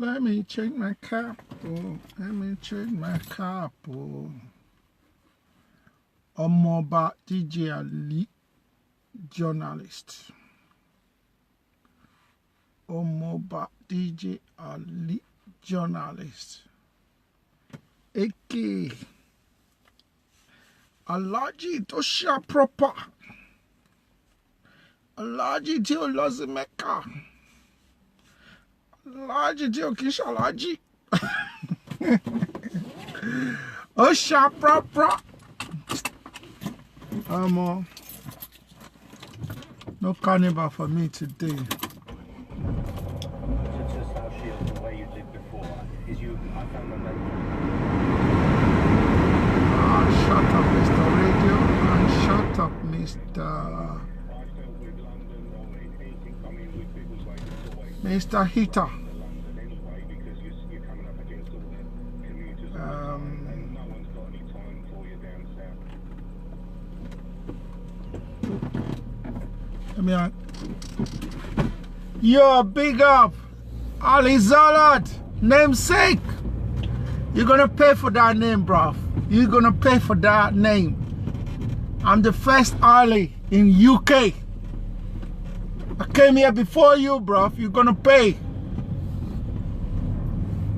Let me change my cap. Oh, let me change my cap. Oh. Omoba DJ Ali, journalist. Omoba DJ Ali, journalist. Eke. Alaji to share proper. Alaji to Lozimeka. Alaji to Kishalaji. Oh, share proper. No carnival for me today. Just how she is the way you did before. Is you? I found my Shut up, Mr. Radio, and shut up, Mr. Heater. Yo, big up, Ali Zalad, namesake. You're gonna pay for that name, bruv. You're gonna pay for that name. I'm the first Ali in UK. I came here before you, bruv. You're gonna pay.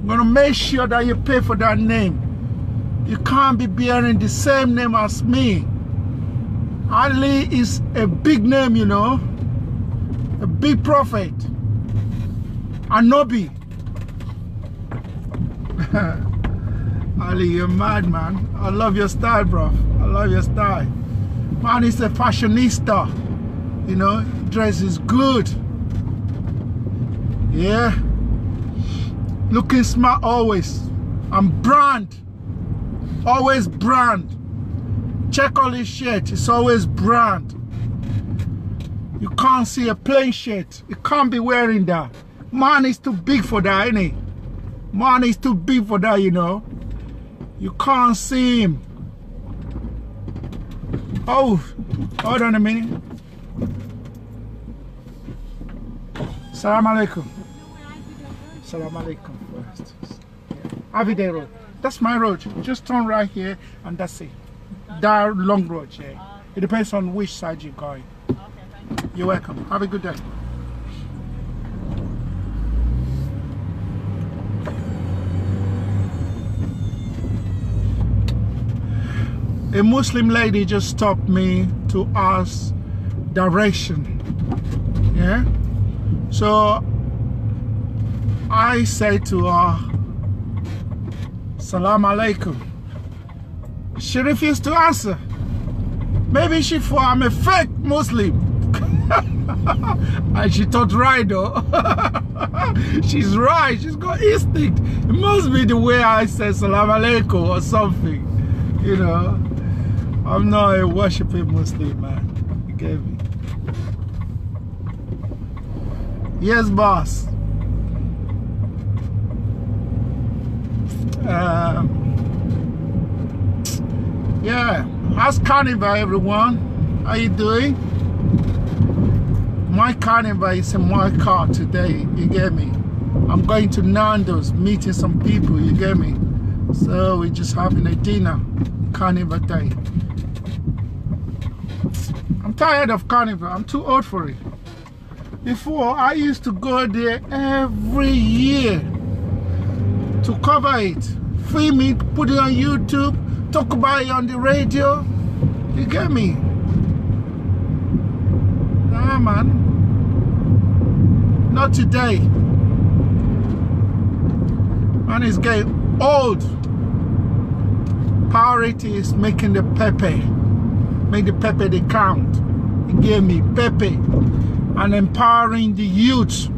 I'm gonna make sure that you pay for that name. You can't be bearing the same name as me. Ali is a big name, you know. A big prophet. Anobi. Ali, you're mad, man. I love your style, bro. I love your style. Man is a fashionista. You know, dress is good. Yeah. Looking smart always. I'm brand. Always brand. Check all his shirt. It's always brand. You can't see a plain shirt. You can't be wearing that. Man is too big for that, ain't he? Man is too big for that, you know. You can't see him. Oh, hold on a minute. Salam alaikum. Salam alaikum first. Avide Road. That's my road. Just turn right here and that's it. That long road, yeah. It depends on which side you're going. Okay, thank you. You're welcome. Have a good day. A Muslim lady just stopped me to ask direction. Yeah? So I said to her, Salam alaikum. She refused to answer. Maybe she thought I'm a fake Muslim. And she thought right though. She's right, she's got instinct. It must be the way I said Salam alaikum or something. You know. I'm not a worshipping Muslim, man. You get me? Yes, boss. Yeah. How's Carnival, everyone? How you doing? My Carnival is in my car today. You get me? I'm going to Nando's, meeting some people. You get me? So we're just having a dinner. Carnival day. I'm tired of Carnival. I'm too old for it. Before, I used to go there every year to cover it, film it, put it on YouTube, talk about it on the radio. You get me? Nah, man. Not today. Man is getting old. Priority is making the pepper. Make the pepper the count. He gave me pepper and empowering the youth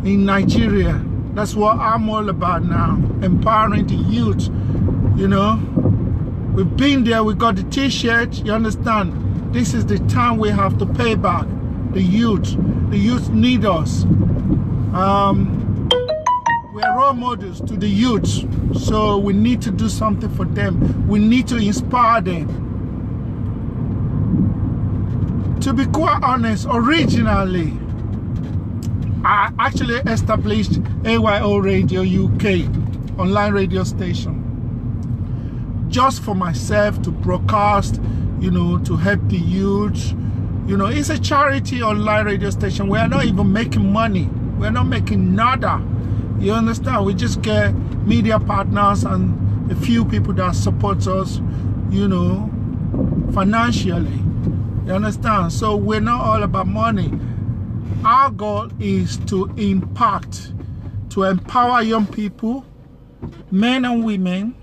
in Nigeria. That's what I'm all about now. Empowering the youth. You know, we've been there. We got the T-shirt. You understand? This is the time we have to pay back the youth. The youth need us. We're role models to the youth, so we need to do something for them. We need to inspire them. To be quite honest, originally, I actually established AYO Radio UK, online radio station, just for myself to broadcast, you know, to help the youth. You know, it's a charity online radio station. We are not even making money. We're not making nada. You understand? We just get media partners and a few people that support us, you know, financially. You understand? So we're not all about money. Our goal is to impact, to empower young people, men and women,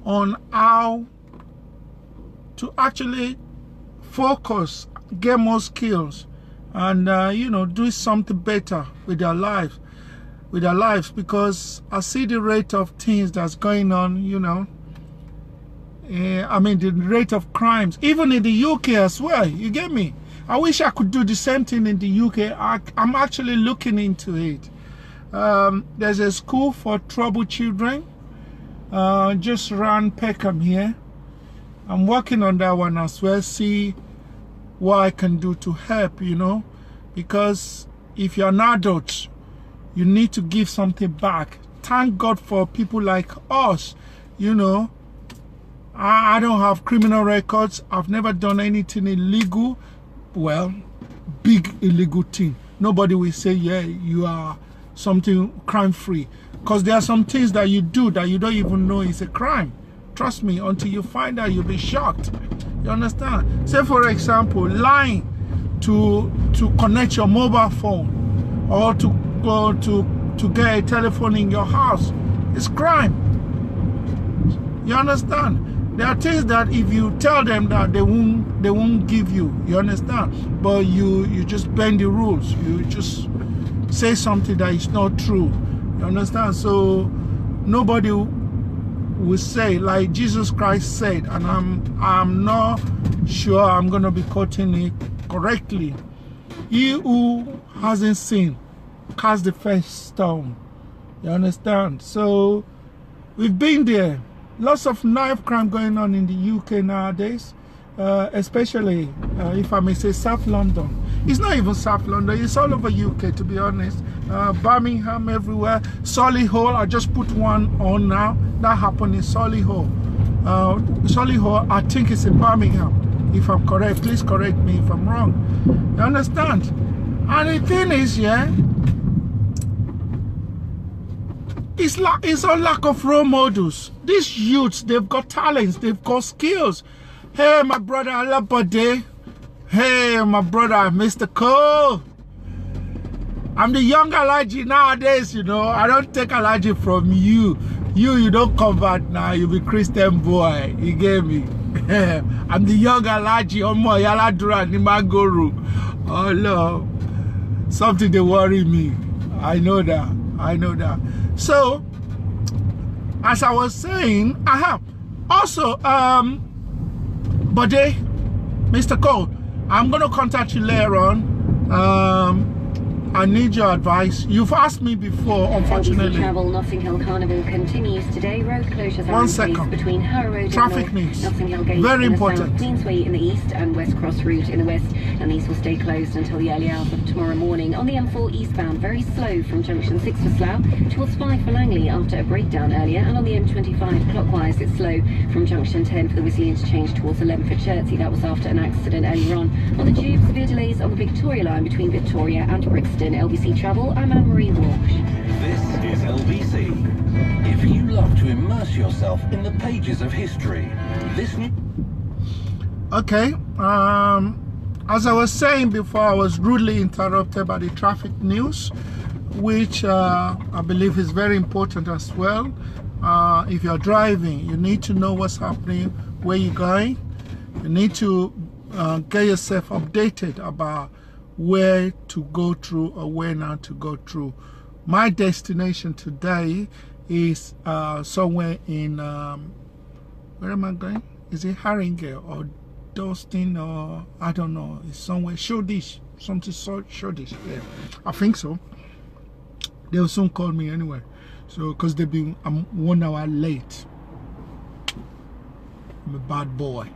on how to actually focus, get more skills, and you know, do something better with their lives. Because I see the rate of things that's going on, you know. I mean, the rate of crimes, even in the UK as well. You get me? I wish I could do the same thing in the UK. I'm actually looking into it. There's a school for troubled children just around Peckham here. I'm working on that one as well, see what I can do to help, you know, because if you're an adult, you need to give something back. Thank God for people like us, you know. I don't have criminal records. I've never done anything illegal. Well, big illegal thing. Nobody will say, yeah, you are something crime-free. Because there are some things that you do that you don't even know is a crime. Trust me, until you find out, you'll be shocked. You understand? Say, for example, lying to connect your mobile phone or to go to get a telephone in your house. It's crime. You understand? There are things that if you tell them that they won't give you. You understand? But you just bend the rules. You just say something that is not true. You understand? So nobody will say, like Jesus Christ said, and I'm not sure I'm gonna be quoting it correctly. He who hasn't sinned, cast the first stone. You understand? So we've been there. Lots of knife crime going on in the UK nowadays, especially if I may say South London. It's not even South London, it's all over UK, to be honest. Birmingham, everywhere. Solihull, I just put one on now. That happened in Solihull. Solihull, I think it's in Birmingham, if I'm correct. Please correct me if I'm wrong. You understand? And the thing is, yeah, it's a lack of role models. These youths, they've got talents, they've got skills. Hey, my brother Alabade. Hey, my brother Mr. Cole. I'm the young Alaji nowadays, you know. I don't take Alaji from you. You don't convert now. You be Christian boy. You get me? I'm the young Alaji. Omo Yaladura Nimaguru. Oh, no. Something they worry me. I know that. I know that. So, as I was saying, also, Bode, Mr. Cole, I'm going to contact you later on. I need your advice. You've asked me before, unfortunately. LBC Travel Notting Hill Carnival continues today. Road closures are in place between Harrow Road Traffic in the north, news. Notting Hill Gate Very in the important. south, Queensway in the east, and West Cross Route in the west. And these will stay closed until the early hours of tomorrow morning. On the M4 eastbound, very slow from junction 6 for Slough towards 5 for Langley after a breakdown earlier. And on the M25 clockwise, it's slow from junction 10 for the Wisley interchange towards 11 for Chertsey. That was after an accident earlier on. On the tube, severe delays on the Victoria line between Victoria and Brixton. LBC Travel, I'm Anne-Marie Walsh. This is LBC. If you love to immerse yourself in the pages of history, this... Okay, as I was saying before, I was rudely interrupted by the traffic news, which I believe is very important as well. If you're driving, you need to know what's happening, where you're going. You need to get yourself updated about where to go through or where not to go through. My destination today is somewhere in where am I going? Is it Haringey or Dalston, or I don't know? It's somewhere Shoreditch, something Shoreditch. Yeah, I think so. They'll soon call me anyway. So because I'm 1 hour late. I'm a bad boy.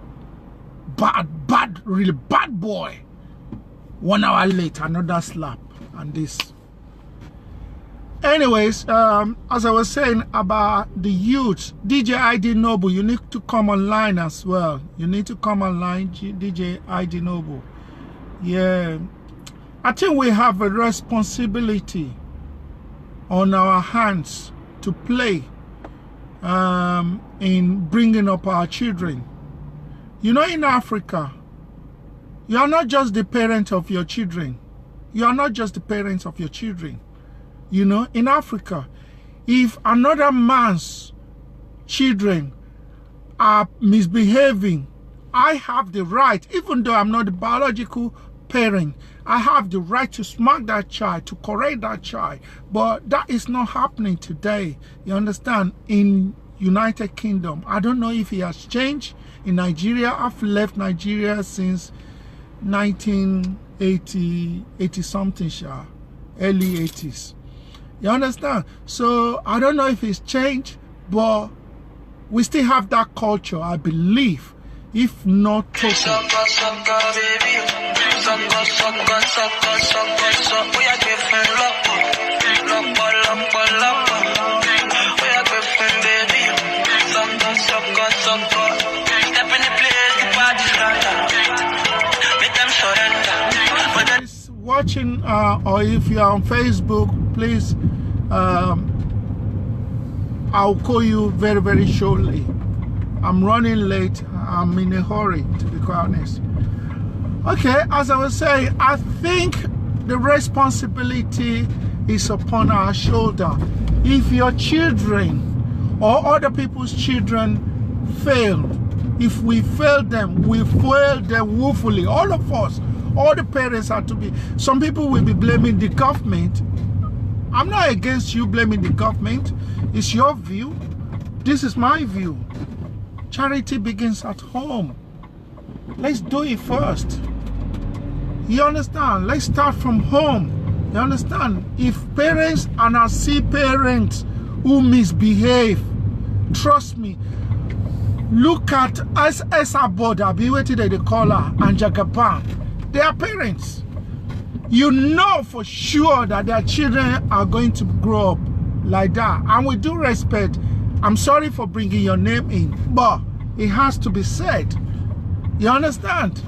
Bad, really bad boy. 1 hour late, another slap. and this. Anyways, as I was saying about the youth, DJ ID Noble, you need to come online as well. You need to come online, DJ ID Noble. Yeah, I think we have a responsibility on our hands to play in bringing up our children. You know, in Africa, you are not just the parent of your children. You are not just the parents of your children. You know, in Africa, if another man's children are misbehaving, I have the right, even though I'm not the biological parent, I have the right to smack that child, to correct that child. But that is not happening today. You understand? In United Kingdom, I don't know if it has changed. In Nigeria, I've left Nigeria since 1980, 80 something, early 80s. You understand? So I don't know if it's changed, but we still have that culture, I believe, if not totally. Watching or if you are on Facebook, please, I'll call you very, very shortly. I'm running late. I'm in a hurry, to be quite honest. Okay, as I was saying, I think the responsibility is upon our shoulder. If your children or other people's children failed, if we failed them, we failed them woefully. All of us, all the parents are to be. Some people will be blaming the government. I'm not against you blaming the government. It's your view. This is my view. Charity begins at home. Let's do it first. You understand? Let's start from home. You understand? If parents and I see parents who misbehave, trust me, look at SSR Border, be waiting that they call her, and Jagaban. They are parents. You know for sure that their children are going to grow up like that. And with due respect, I'm sorry for bringing your name in, but it has to be said. You understand?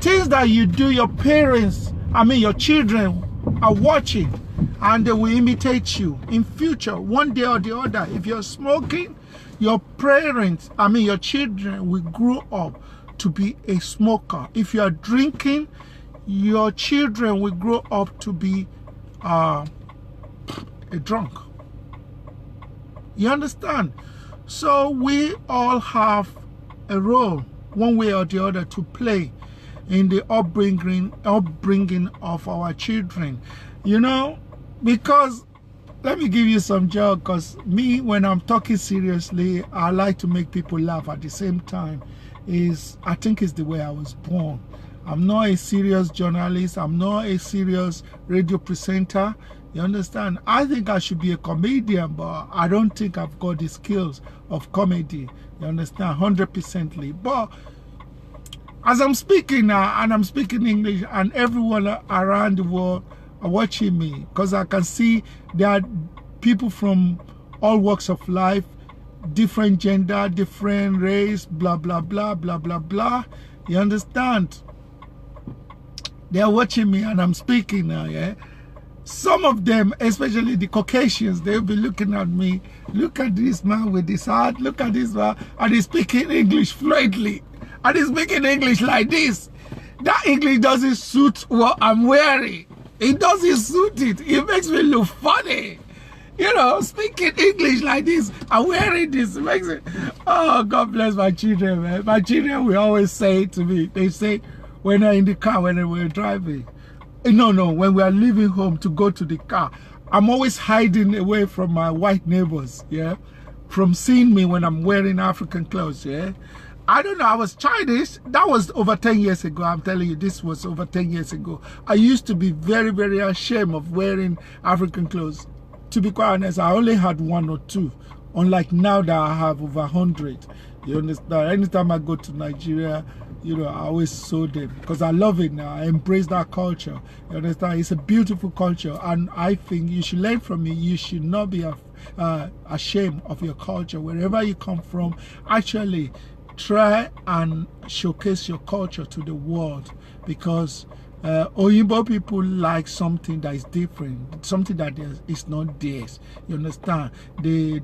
Things that you do, your parents, your children are watching, and they will imitate you in future, one day or the other. If you're smoking, your parents, your children will grow up to be a smoker. If you are drinking, your children will grow up to be a drunk. You understand? So we all have a role, one way or the other, to play in the upbringing of our children. You know, because let me give you some joke, because me, when I'm talking seriously, I like to make people laugh at the same time. I think it's the way I was born. I'm not a serious journalist. I'm not a serious radio presenter. You understand? I think I should be a comedian, but I don't think I've got the skills of comedy. You understand? 100%. But as I'm speaking now, and I'm speaking English, and everyone around the world are watching me, because I can see there are people from all walks of life, different gender, different race, blah, blah, blah, blah, blah, blah. You understand? They are watching me and I'm speaking now, yeah? Some of them, especially the Caucasians, they'll be looking at me. Look at this man with his hat. Look at this man. And he's speaking English fluently. And he's speaking English like this. That English doesn't suit what I'm wearing. It doesn't suit it. It makes me look funny. You know, speaking English like this and wearing this makes it. Oh, God bless my children, man. My children will always say to me, they say, when they're in the car, when we're driving, no, when we are leaving home to go to the car, I'm always hiding away from my white neighbors, yeah, from seeing me when I'm wearing African clothes, yeah. I don't know, I was childish. That was over 10 years ago. I'm telling you, this was over 10 years ago. I used to be very, very ashamed of wearing African clothes. To be quite honest, I only had 1 or 2, unlike now that I have over 100. You understand? Anytime I go to Nigeria, you know, I always show them because I love it now. I embrace that culture. You understand? It's a beautiful culture, and I think you should learn from it. You should not be ashamed of your culture. Wherever you come from, actually try and showcase your culture to the world, because Oyibo people like something that is different, something that is not theirs. You understand? They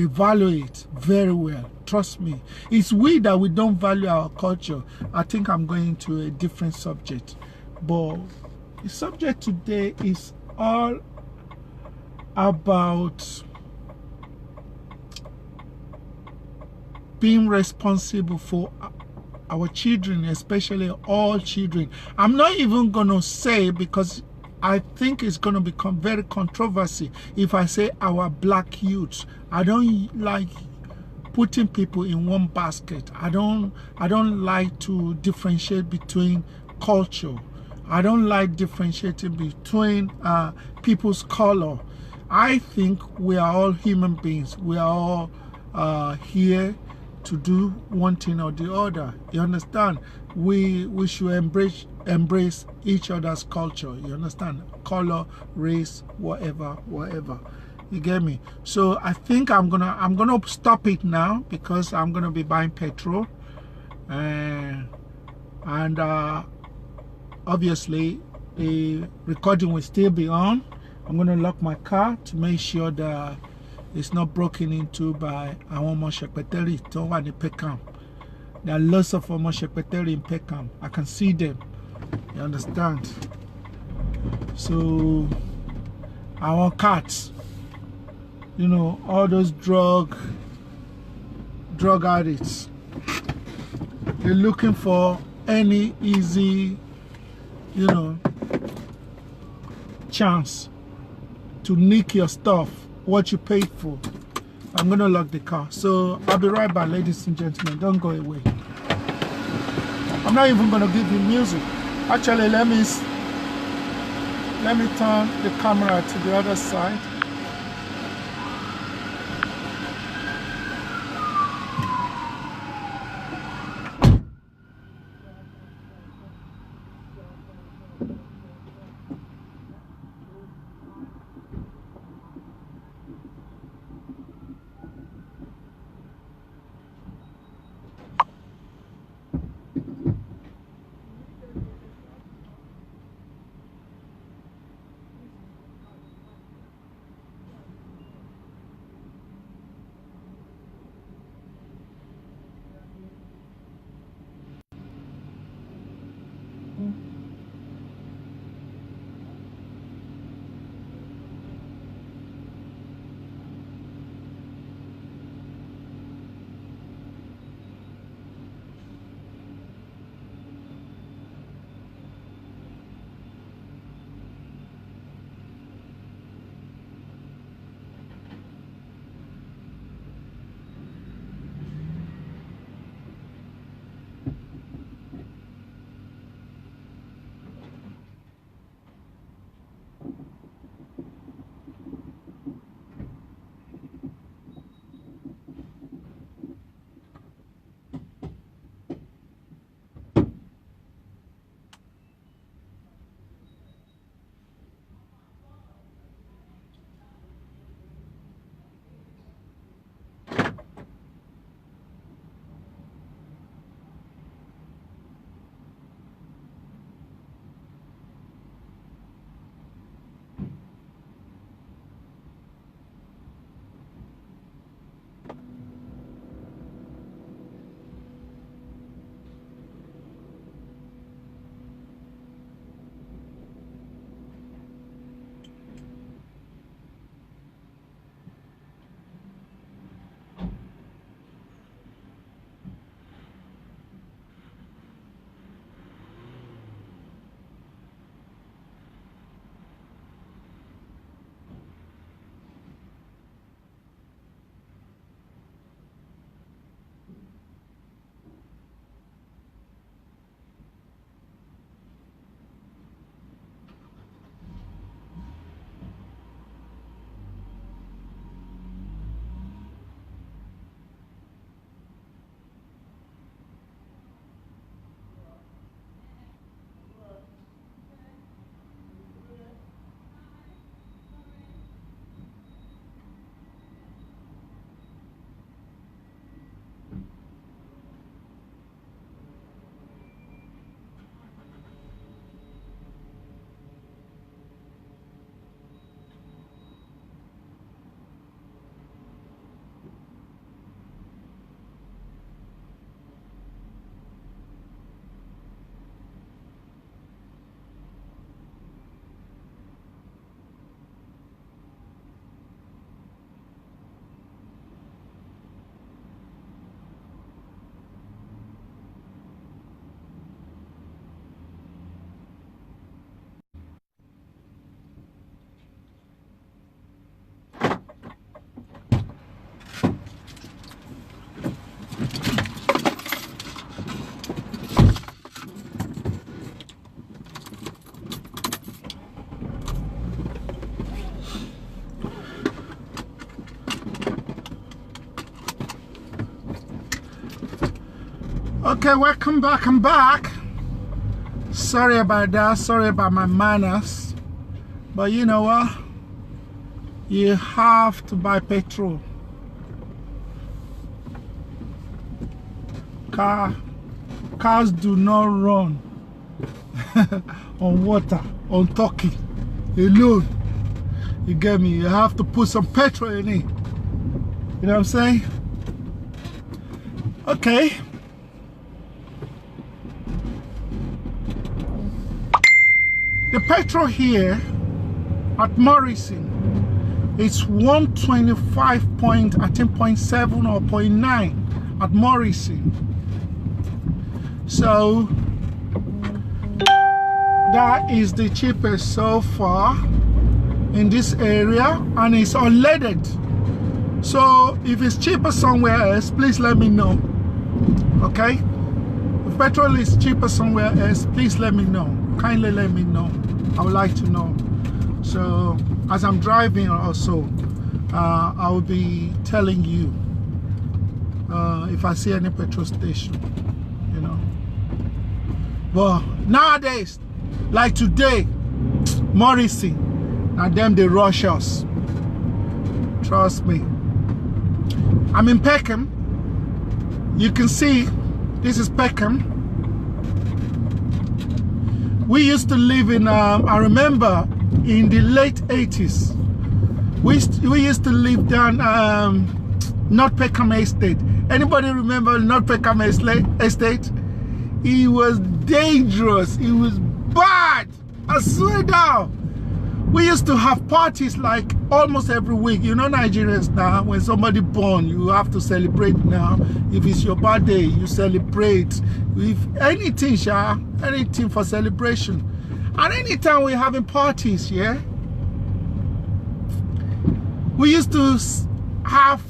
value it very well. Trust me. It's we that we don't value our culture. I think I'm going to a different subject, but the subject today is all about being responsible for our children, especially all children. I'm not even going to say, because I think it's going to become very controversial if I say our black youths. I don't like putting people in one basket. I don't like to differentiate between culture. I don't like differentiating between people's color. I think we are all human beings. We are all here to do one thing or the other. You understand? We should embrace each other's culture. You understand? Color, race, whatever. You get me? So I think I'm gonna stop it now, because I'm gonna be buying petrol, and obviously the recording will still be on. I'm gonna lock my car to make sure that it's not broken into by àwọn ọmọ ṣẹpẹtẹrì tó wà ní Peckham. There are lots of ọmọ ṣẹpẹtẹrì in Peckham. I can see them. You understand? So our cats, you know, all those drug addicts, they're looking for any easy, you know, chance to nick your stuff, what you paid for. I'm gonna lock the car, so I'll be right back, ladies and gentlemen. Don't go away. I'm not even gonna give you music. Actually, let me turn the camera to the other side. Okay, welcome back. I'm back. Sorry about that. Sorry about my manners. But you know what? You have to buy petrol. Cars do not run on water, on talking alone. You get me? You have to put some petrol in it. You know what I'm saying? Okay. The petrol here at Morrison, it's 125.7 or 0.9 at Morrison. So that is the cheapest so far in this area, and it's unleaded. So if it's cheaper somewhere else, please let me know. Okay? If petrol is cheaper somewhere else, please let me know. Kindly let me know. I would like to know. So as I'm driving also, I will be telling you if I see any petrol station, you know. But nowadays, like today, Morrison, and them they rush us. Trust me. I'm in Peckham. You can see this is Peckham. We used to live in, I remember in the late 80s, we used to live down North Peckham Estate. Anybody remember North Peckham Estate? It was dangerous. It was bad. I swear down. We used to have parties like almost every week. You know Nigerians now, when somebody born, you have to celebrate now. If it's your birthday, you celebrate. If anything, anything for celebration. And anytime we're having parties, yeah, we used to have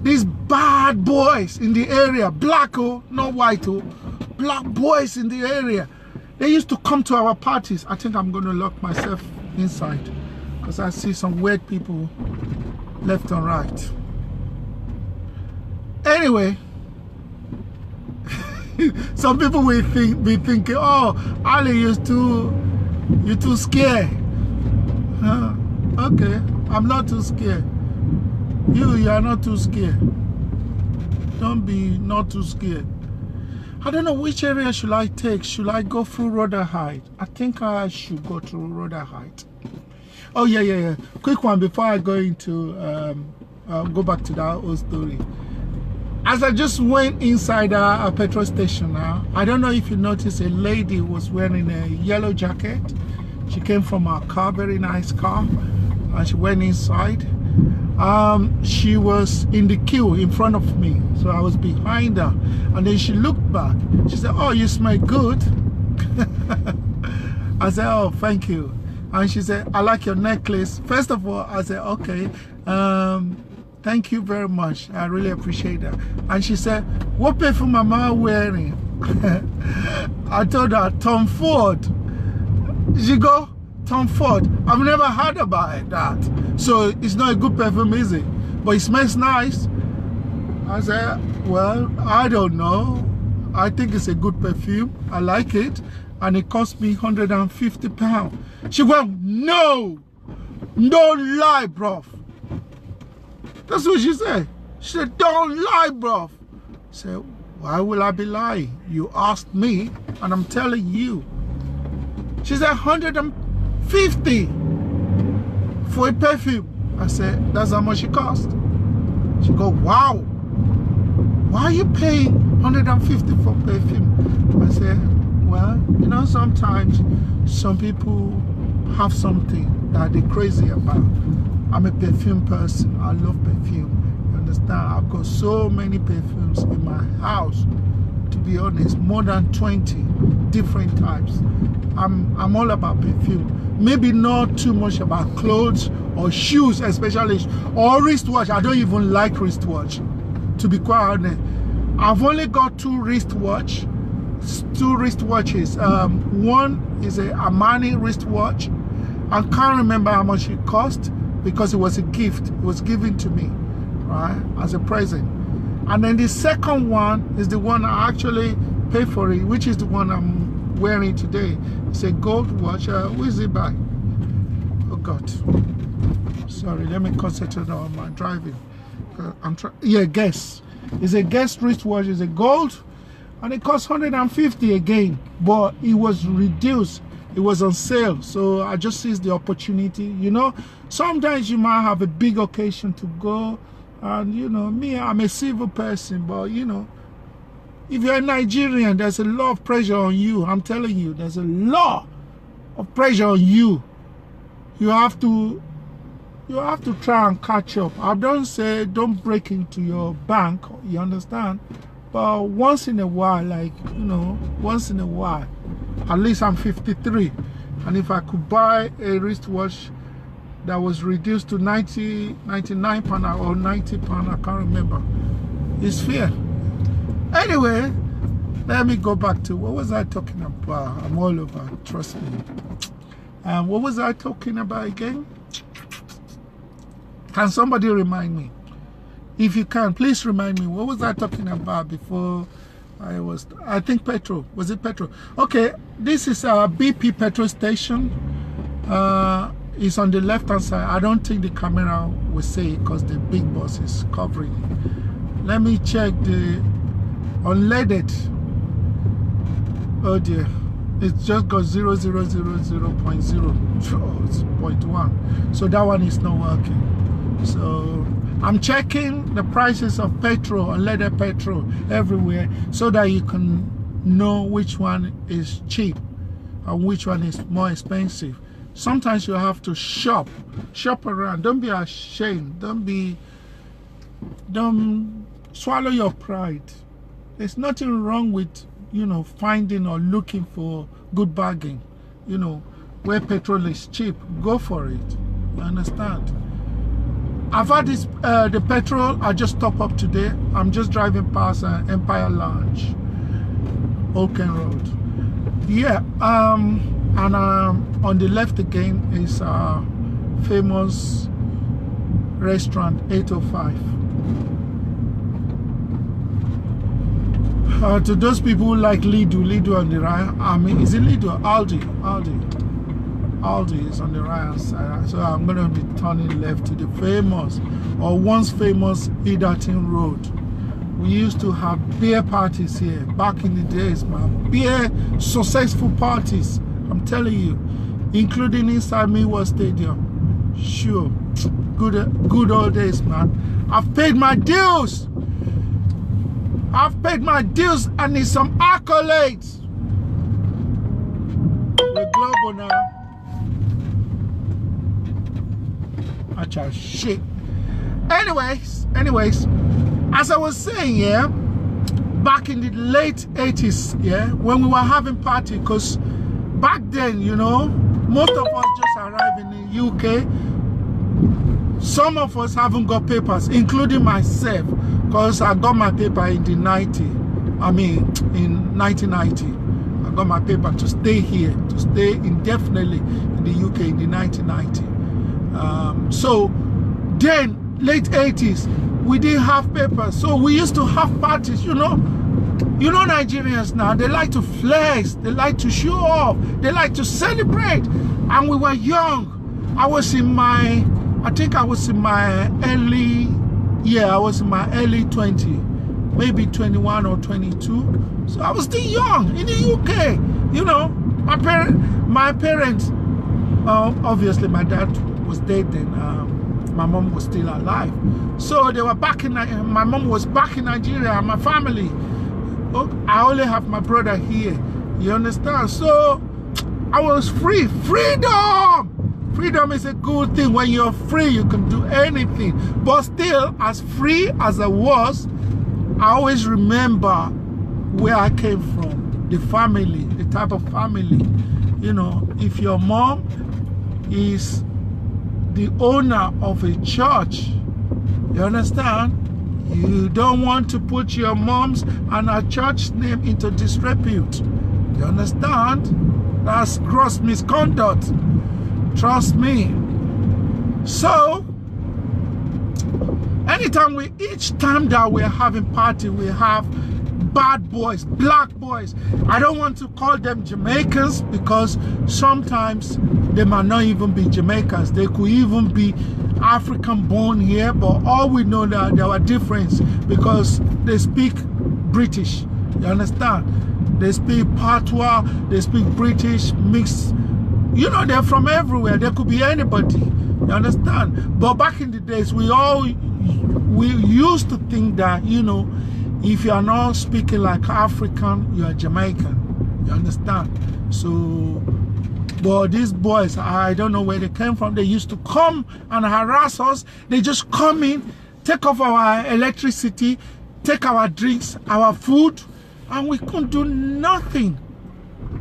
these bad boys in the area, black, oh, not white, oh, black boys in the area. They used to come to our parties. I think I'm going to lock myself inside because I see some weird people left and right. Anyway, some people will be thinking, oh, Ali, you're too scared. Okay, I'm not too scared. You are not too scared. Don't be not too scared. I don't know which area should I take. Should I go through Rotherhithe? I think I should go through Rotherhithe. Oh yeah. Quick one before I go into go back to that old story. As I just went inside a petrol station now, I don't know if you noticed a lady was wearing a yellow jacket. She came from our car, very nice car, and she went inside. She was in the queue in front of me, so I was behind her, and then she looked back. She said, oh, you smell good. I said, oh, thank you. And she said, I like your necklace. First of all, I said, okay, thank you very much, I really appreciate that. And she said, what perfume am I wearing? I told her, Tom Ford. She go, Tom Ford, I've never heard about that. So it's not a good perfume, is it? But it smells nice. I said, well, I don't know. I think it's a good perfume. I like it. And it cost me £150. She went, no, don't lie, bruv. That's what she said. She said, don't lie, bruv. I said, why will I be lying? You asked me, and I'm telling you. She said, 150 for a perfume. I said, that's how much it cost. She go, wow, why are you paying 150 for perfume? I said, well, you know, sometimes some people have something that they're crazy about. I'm a perfume person. I love perfume. You understand? I've got so many perfumes in my house. To be honest, more than 20 different types. I'm all about perfume. Maybe not too much about clothes or shoes, especially, or wristwatch. I don't even like wristwatch, to be quite honest. I've only got two wristwatches. One is a Armani wristwatch. I can't remember how much it cost because it was a gift. It was given to me, right, as a present. And then the second one is the one I actually pay for it, which is the one I'm wearing today. It's a gold watch. Who is it by? Oh God. Sorry, let me concentrate on my driving. I'm trying. Yeah, Guess. It's a Guess wristwatch. It's a gold, and it costs 150 again. But it was reduced. It was on sale, so I just seized the opportunity. You know, sometimes you might have a big occasion to go, and you know, me, I'm a civil person, but you know, if you're a Nigerian, there's a lot of pressure on you. I'm telling you, there's a lot of pressure on you. You have to try and catch up. I don't say don't break into your bank, you understand? But once in a while, like, you know, once in a while, at least I'm 53. And if I could buy a wristwatch that was reduced to 99 pound or 90 pound, I can't remember. It's fair. Anyway, let me go back to, what was I talking about? I'm all over, trust me. What was I talking about again? Can somebody remind me? If you can, please remind me. What was I talking about before I think petrol. Was it petrol? Okay, this is a BP petrol station. It's on the left hand side. I don't think the camera will say it because the big boss is covering it. Let me check the unleaded. Oh dear. It's just got 0.000.1. So that one is not working. So I'm checking the prices of petrol, unleaded petrol everywhere, so that you can know which one is cheap and which one is more expensive. Sometimes you have to shop around. Don't be ashamed. Don't swallow your pride. There's nothing wrong with, you know, finding or looking for good bargain. You know, where petrol is cheap, go for it. You understand? I've had this, the petrol, I just top up today. I'm just driving past Empire Lounge, Oaken Road. Yeah, and on the left again is famous restaurant 805. To those people who like Lidl on the right, I mean, is it Lidl? Aldi is on the right hand side. So I'm going to be turning left to the famous, or once famous, Egerton Road. We used to have beer parties here back in the days, man. Beer successful parties, I'm telling you, including inside Miwa Stadium. Sure, good old days, man. I've paid my dues. I need some accolades. We're global now. Acha shit. Anyways, as I was saying, yeah, back in the late 80s, yeah, when we were having party, because back then, you know, most of us just arrived in the UK. Some of us haven't got papers, including myself, because I got my paper in the in 1990. I got my paper to stay here, to stay indefinitely in the UK in the 1990. So then, late 80s, we didn't have papers, so we used to have parties. You know Nigerians now, they like to flex, they like to show off, they like to celebrate. And we were young. I think I was in my early 20, maybe 21 or 22. So I was still young in the UK. You know, my parents, obviously my dad was dead then. My mom was still alive. So they were back in, my mom was back in Nigeria, and my family. I only have my brother here. You understand? So I was free. Freedom! Freedom is a good thing. When you're free, you can do anything. But still, as free as I was, I always remember where I came from, the family, the type of family. You know, if your mom is the owner of a church, you understand? You don't want to put your mom's and her church name into disrepute. You understand? That's gross misconduct. Trust me. So, each time that we're having party, we have bad boys, black boys. I don't want to call them Jamaicans because sometimes they might not even be Jamaicans. They could even be African born here, but all we know that there are difference because they speak British. You understand? They speak Patois, they speak British, mixed. You know, they're from everywhere. They could be anybody. You understand? But back in the days, we used to think that, you know, if you are not speaking like African, you are Jamaican. You understand? So, but these boys, I don't know where they came from. They used to come and harass us. They just come in, take off our electricity, take our drinks, our food, and we couldn't do nothing.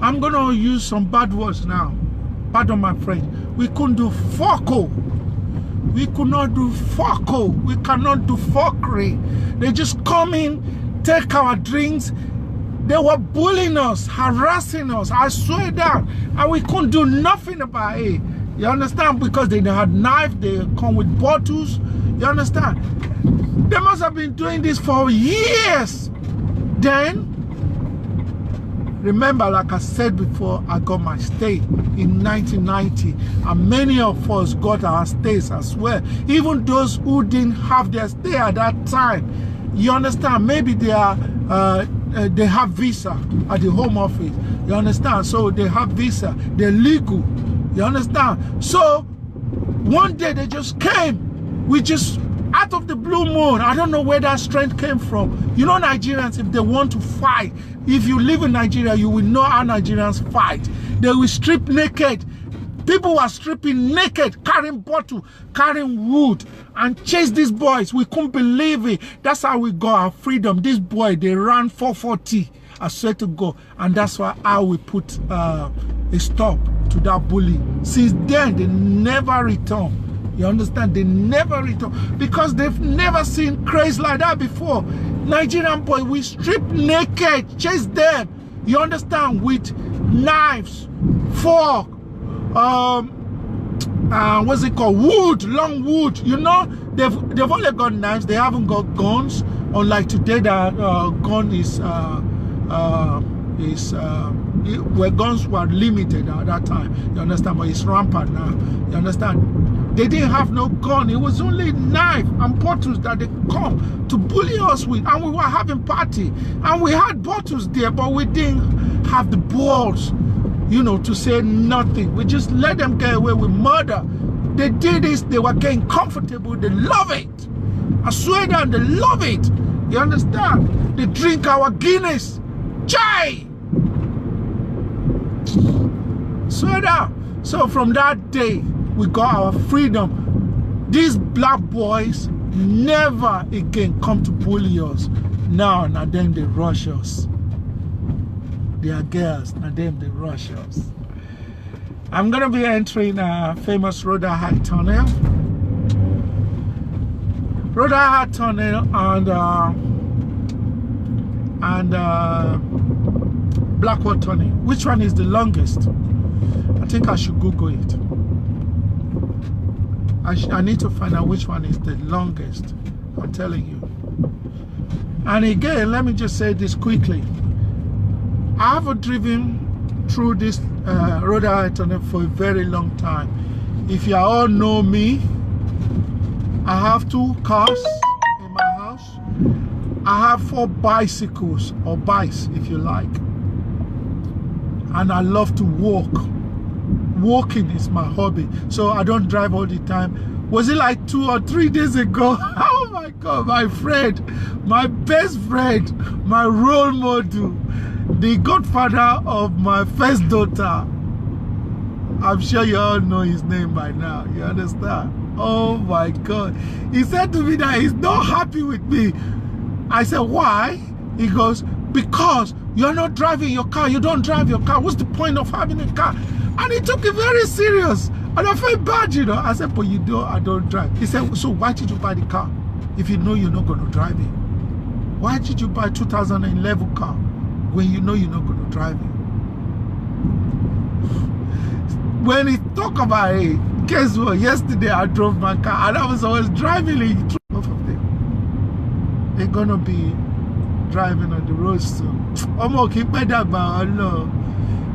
I'm going to use some bad words now. Pardon my French. We couldn't do fucko. We could not do fucko. We cannot do fuckery. They just come in, take our drinks. They were bullying us, harassing us. I swear that. And we couldn't do nothing about it. You understand? Because they had knives, they come with bottles. You understand? They must have been doing this for years. Then, remember, like I said before, I got my stay in 1990, and many of us got our stays as well. Even those who didn't have their stay at that time. You understand? Maybe they have visa at the Home Office. You understand? So they have visa. They're legal. You understand? So one day they just came. We just, out of the blue moon, I don't know where that strength came from. You know, Nigerians, if they want to fight, if you live in Nigeria, you will know how Nigerians fight. They will strip naked. People were stripping naked, carrying bottle, carrying wood, and chase these boys. We couldn't believe it. That's how we got our freedom. This boy, they ran 440, I swear to God. And that's how we put a stop to that bully. Since then, they never return. You understand? They never return because they've never seen craze like that before. Nigerian boy, we strip naked, chase them. You understand? With knives, fork, what's it called? Wood, long wood. You know, they've only got knives. They haven't got guns. Unlike today, that gun is where guns were limited at that time. You understand? But it's rampant now. You understand? They didn't have no gun. It was only knife and bottles that they come to bully us with. And we were having party. And we had bottles there, but we didn't have the balls, you know, to say nothing. We just let them get away with murder. They did this. They were getting comfortable. They love it. I swear down, they love it. You understand? They drink our Guinness. Chai! Swear down. So from that day, we got our freedom. These black boys never again come to bully us. Now and then they rush us. They are girls, and then they rush us. I'm gonna be entering a famous Rhoda High Tunnel. Rhoda High Tunnel and Blackwall Tunnel. Which one is the longest? I think I should Google it. I need to find out which one is the longest. I'm telling you. And again, let me just say this quickly. I haven't driven through this Rhoda High Tunnel for a very long time. If you all know me, I have 2 cars in my house. I have 4 bicycles, or bikes if you like. And I love to walk. Walking is my hobby, so I don't drive all the time. Was it like 2 or 3 days ago? Oh my God, my friend, my best friend, my role model, the godfather of my first daughter. I'm sure you all know his name by now. You understand? Oh my God. He said to me that he's not happy with me. I said, why? He goes, because you're not driving your car. You don't drive your car. What's the point of having a car? And he took it very serious. And I felt bad, you know. I said, but you know I don't drive. He said, so why did you buy the car if you know you're not going to drive it? Why did you buy a 2011 car when you know you're not going to drive it? When he talk about it, guess what? Yesterday I drove my car and I was always driving it. Both of them. They're going to be driving on the roads too.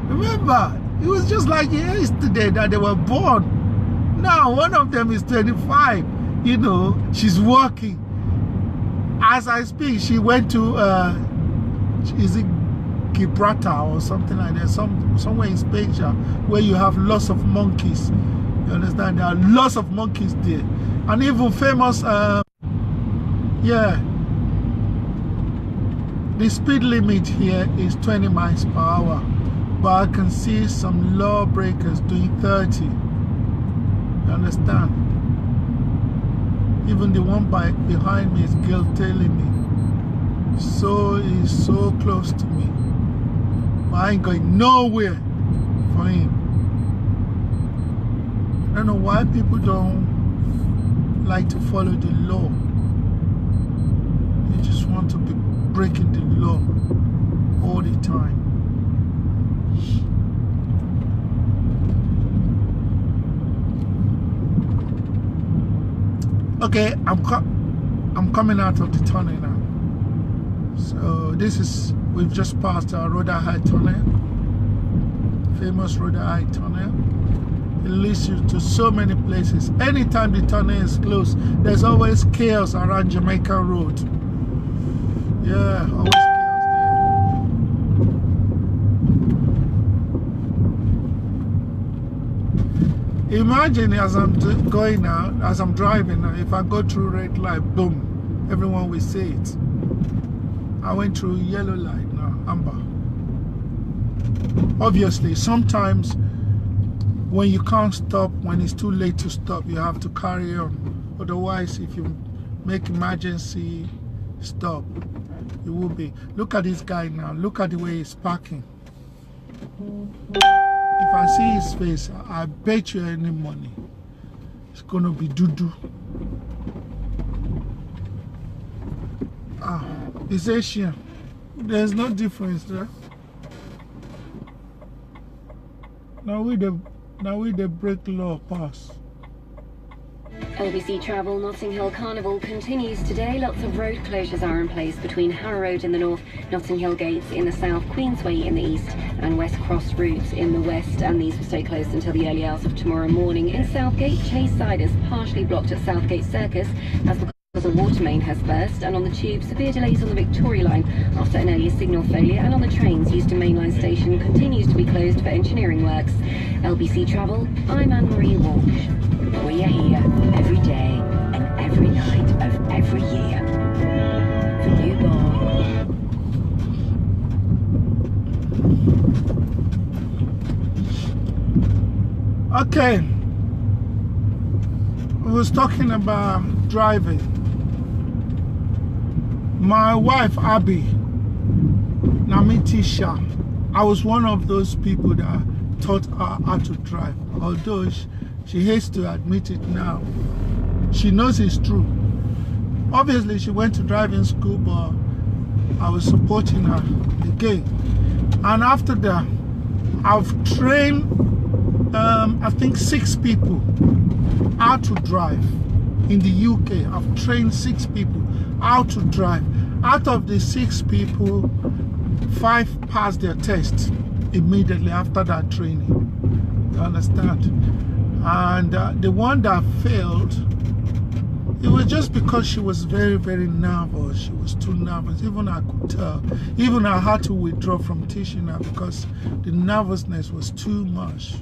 Remember, it was just like yesterday that they were born. Now one of them is 25. You know, she's working. As I speak, she went to is it Gibraltar or something like that, somewhere in Spain where you have lots of monkeys. You understand? There are lots of monkeys there, and even famous. Yeah, the speed limit here is 20 miles per hour, but I can see some lawbreakers doing 30. You understand? Even the one behind me is guilt-tailing me. So he's so close to me. But I ain't going nowhere for him. I don't know why people don't like to follow the law. They just want to be breaking the law all the time. Okay, I'm coming out of the tunnel now. So we've just passed our Rhoda High Tunnel, famous Rhoda High Tunnel. It leads you to so many places. Anytime the tunnel is closed, there's always chaos around Jamaica Road. Yeah, always chaos there. Imagine as I'm going now, as I'm driving now, if I go through red light, boom, everyone will see it. I went through yellow light now, amber. Obviously, sometimes when you can't stop, when it's too late to stop, you have to carry on. Otherwise, if you make emergency stop, it will be. Look at this guy now. Look at the way he's parking. If I see his face, I bet you any money it's gonna be doo-doo. Ah, it's Asian. There's no difference there. Now we the break law pass. LBC Travel Notting Hill Carnival continues today. Lots of road closures are in place between Harrow Road in the north, Notting Hill Gates in the south, Queensway in the east and West Cross routes in the west, and these will stay closed until the early hours of tomorrow morning. In Southgate, Chase Side is partially blocked at Southgate Circus as because a water main has burst, and on the tube, severe delays on the Victoria line after an earlier signal failure, and on the trains, Euston Mainline Station continues to be closed for engineering works. LBC Travel, I'm Anne-Marie Walsh. We are here every day and every night of every year. For newborn. Okay. I was talking about driving. My wife, Abby, Namitisha, I was one of those people that taught her how to drive. Although she hates to admit it now. She knows it's true. Obviously, she went to driving school, but I was supporting her again. And after that, I've trained, I think 6 people how to drive. In the UK, I've trained 6 people how to drive. Out of the 6 people, 5 passed their test immediately after that training. You understand? And the one that failed, it was just because she was very, very nervous. She was too nervous. Even I could tell. Even I had to withdraw from teaching her because the nervousness was too much.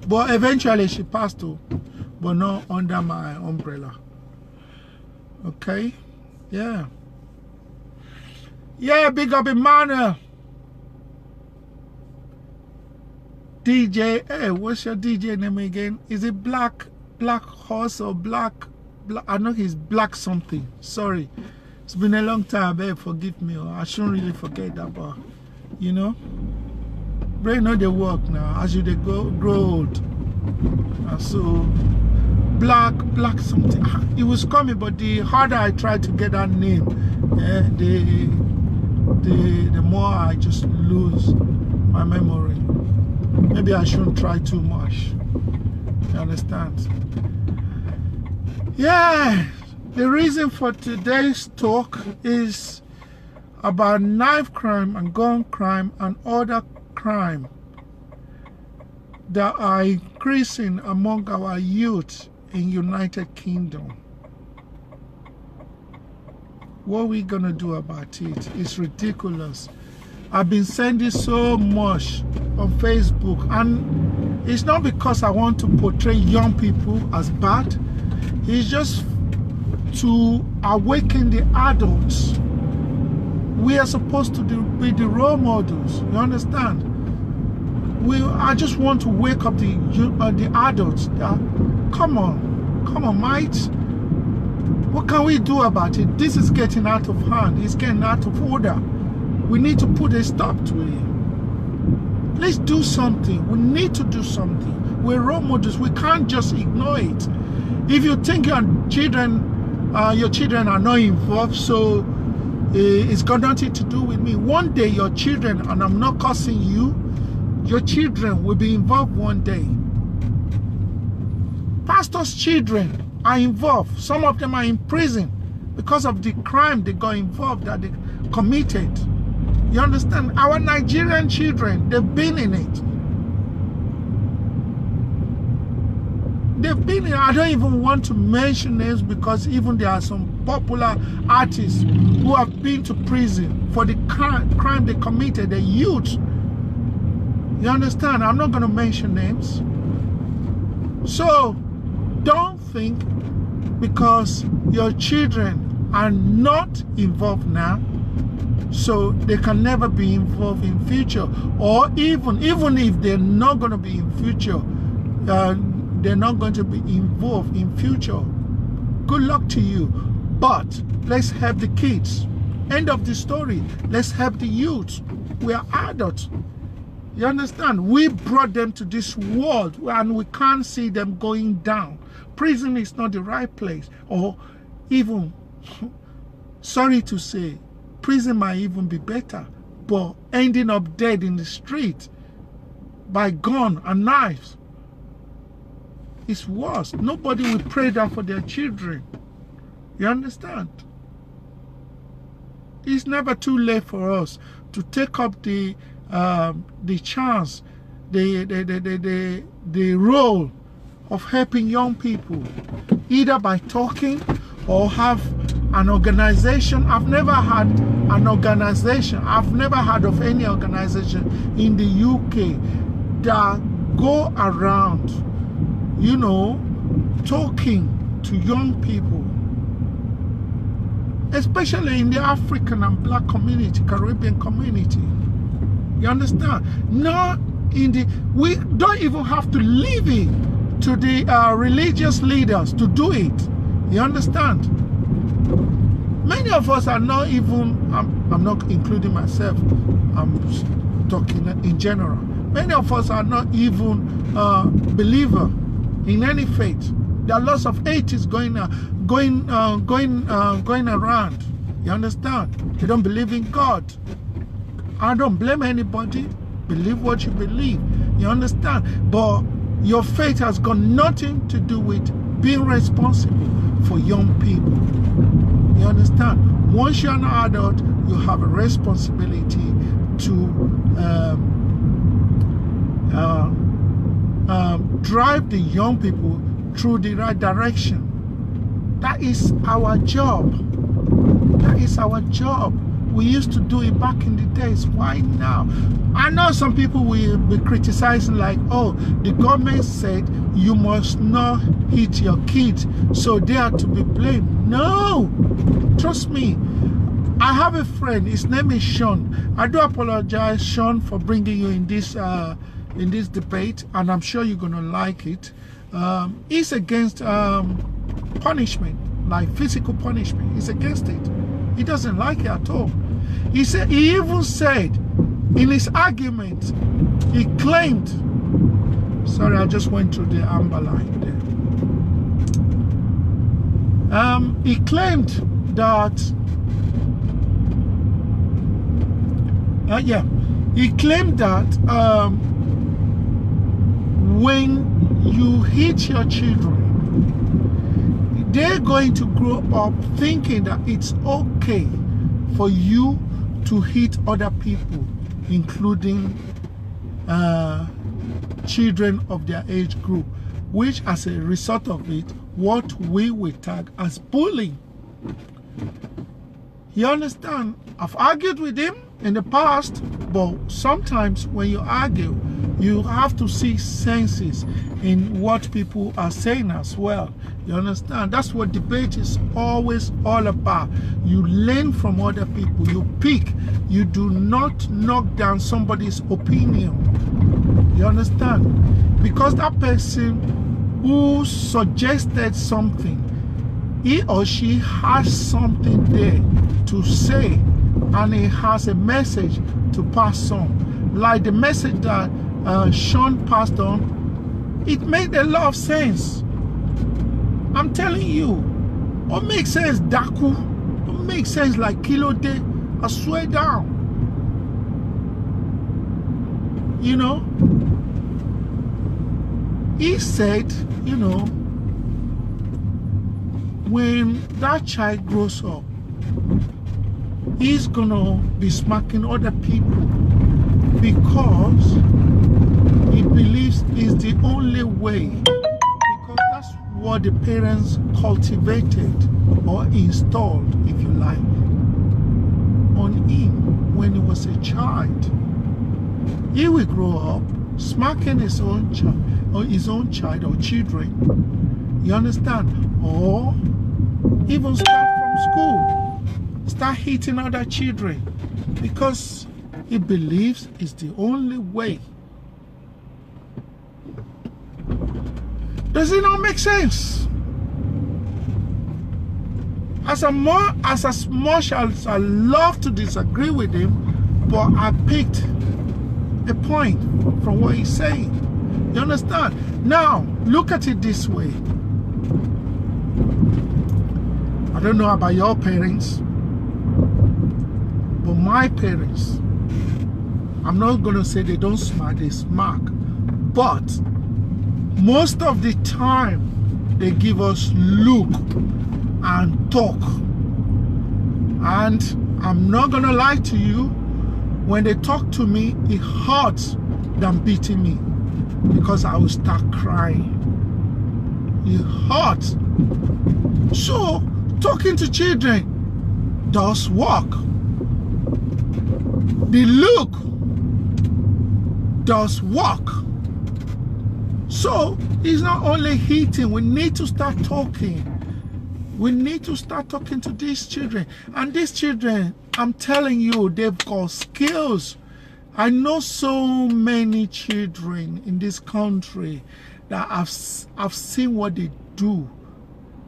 But eventually she passed too, but not under my umbrella. Okay? Yeah. Yeah, big up Emmanuel. DJ, hey, what's your DJ name again? Is it Black Horse or Black? I know he's Black something. Sorry. It's been a long time, babe. Forgive me. I shouldn't really forget that, but you know, brain know they work now as you they grow old. And so Black something. It was coming, but the harder I tried to get that name, the more I just lose my memory. Maybe I shouldn't try too much. You understand? Yeah, the reason for today's talk is about knife crime and gun crime and other crime that are increasing among our youth in United Kingdom. What are we gonna do about it? It's ridiculous. I've been sending so much on Facebook, and it's not because I want to portray young people as bad. It's just to awaken the adults. We are supposed to be the role models. You understand? I just want to wake up the adults. Come on, mate. What can we do about it? This is getting out of hand. It's getting out of order. We need to put a stop to it. Let's do something. We need to do something. We're role models. We can't just ignore it. If you think your children are not involved, so it's got nothing to do with me. One day your children, and I'm not cursing you, your children will be involved one day. Pastors' children are involved. Some of them are in prison because of the crime they got involved, that they committed. You understand? Our Nigerian children, they've been in it. They've been in it. I don't even want to mention names, because even there are some popular artists who have been to prison for the crime they committed, the youth. You understand? I'm not going to mention names. So don't think because your children are not involved now, so they can never be involved in future. Or even if they're not going to be in future, they're not going to be involved in future. Good luck to you. But let's help the kids. End of the story. Let's help the youth. We are adults. You understand? We brought them to this world, and we can't see them going down. Prison is not the right place. Or even, sorry to say, prison might even be better. But ending up dead in the street by gun and knives is worse. Nobody will pray that for their children. You understand? It's never too late for us to take up the chance, the role of helping young people, either by talking or have an organization. I've never had an organization. I've never heard of any organization in the UK that go around, you know, talking to young people, especially in the African and Black community, Caribbean community. You understand? Not in the, we don't even have to leave it to the religious leaders to do it. You understand? Many of us are not even, I'm not including myself, I'm talking in general. Many of us are not even believer in any faith. There are lots of atheists going around. You understand? They don't believe in God. I don't blame anybody. Believe what you believe. You understand? But your faith has got nothing to do with being responsible for young people. You understand? Once you're an adult, you have a responsibility to drive the young people through the right direction. That is our job. That is our job. We used to do it back in the days. Why now? I know some people will be criticizing like, oh, the government said you must not hit your kids, so they are to be blamed. No, trust me. I have a friend, his name is Sean. I do apologize, Sean, for bringing you in this debate, and I'm sure you're gonna like it. He's against punishment, like physical punishment. He's against it. He doesn't like it at all. He even said in his argument, he claimed, sorry, I just went through the amber line there. He claimed that, he claimed that when you hit your children, they're going to grow up thinking that it's okay for you to hit other people, including children of their age group, which as a result of it, what we will tag as bullying. You understand? I've argued with him in the past, but sometimes when you argue, you have to see senses in what people are saying as well. You understand? That's what debate is always all about. You learn from other people. You pick. You do not knock down somebody's opinion. You understand? Because that person who suggested something, he or she has something there to say, and he has a message to pass on. Like the message that Sean passed on, it made a lot of sense. I'm telling you, what makes sense, Daku? What makes sense like Kilode? I swear down. You know, he said, you know, when that child grows up, he's gonna be smacking other people because he believes it's the only way, because that's what the parents cultivated or installed, if you like, on him when he was a child. He will grow up smacking his own child or children. You understand? Or even start from school, start hitting other children because he believes it's the only way. Does it not make sense? As much as I love to disagree with him, but I picked a point from what he's saying. You understand? Now, look at it this way. I don't know about your parents, but my parents, I'm not going to say they don't smack, they smack, but most of the time they give us look and talk. And I'm not going to lie to you, when they talk to me, it hurts than beating me because I will start crying. It hurts. So, talking to children does work. The look does work. So, it's not only hitting, we need to start talking. We need to start talking to these children. And these children, I'm telling you, they've got skills. I know so many children in this country that I've seen what they do.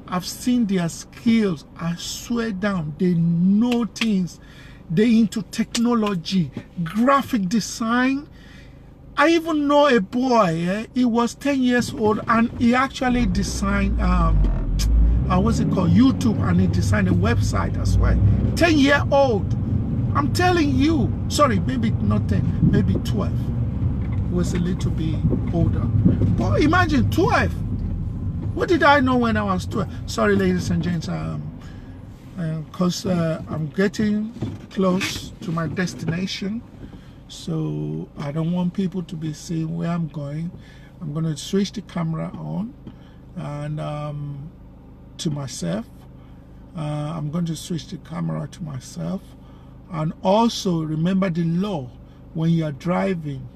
I've seen their skills. I swear down, they know things. They're into technology, graphic design. I even know a boy, he was 10 years old and he actually designed what's it called, YouTube, and he designed a website as well. 10-year-old. I'm telling you. Sorry, maybe not 10, maybe 12. He was a little bit older. But imagine 12. What did I know when I was 12? Sorry, ladies and gents, because I'm getting close to my destination, so I don't want people to be seeing where I'm going. I'm going to switch the camera on and to myself. I'm going to switch the camera to myself. And also remember the law: when you are driving,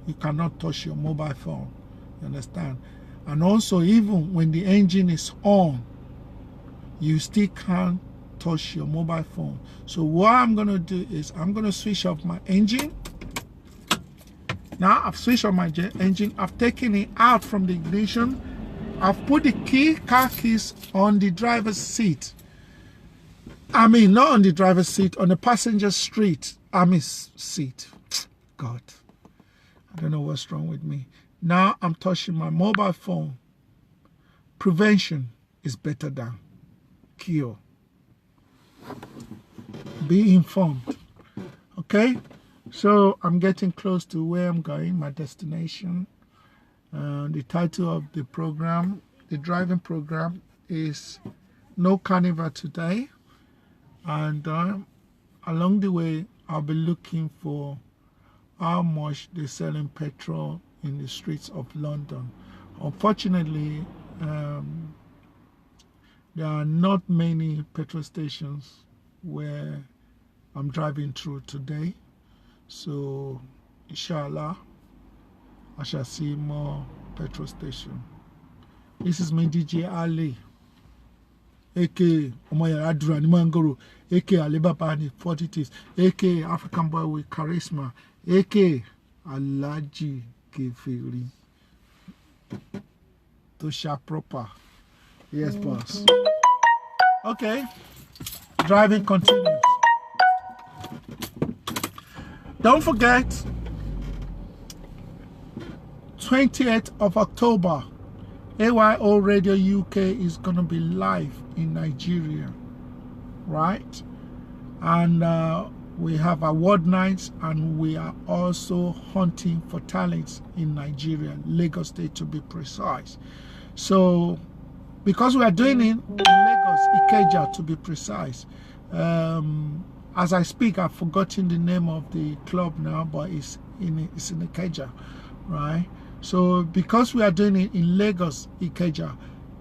you cannot touch your mobile phone. You understand? And also, even when the engine is on, you still can't touch your mobile phone. So what I'm going to do is I'm going to switch off my engine. Now I've switched off my engine. I've taken it out from the ignition. I've put the car keys on the driver's seat. I mean, not on the driver's seat, on the passenger seat. God, I don't know what's wrong with me. Now I'm touching my mobile phone. Prevention is better than cure. Be informed. Okay? So I'm getting close to where I'm going, my destination. The title of the program, the driving program, is No Carnival Today. And along the way, I'll be looking for how much they're selling petrol in the streets of London. Unfortunately, there are not many petrol stations where I'm driving through today. So, inshallah, I shall see more petrol stations. This is my DJ Ali, aka Omoyara Durani Mangoro, aka Alibaba ni 40 Thieves, aka African Boy with Charisma, aka Alaji Kefiri. Tosha proper. Yes, boss. Okay. Driving continues. Don't forget, 20th of October, AYO Radio UK is going to be live in Nigeria, right? And we have award nights, and we are also hunting for talents in Nigeria, Lagos State to be precise. So, because we are doing it in Lagos, Ikeja to be precise. As I speak, I've forgotten the name of the club now, but it's in Ikeja, right? So because we are doing it in Lagos, Ikeja,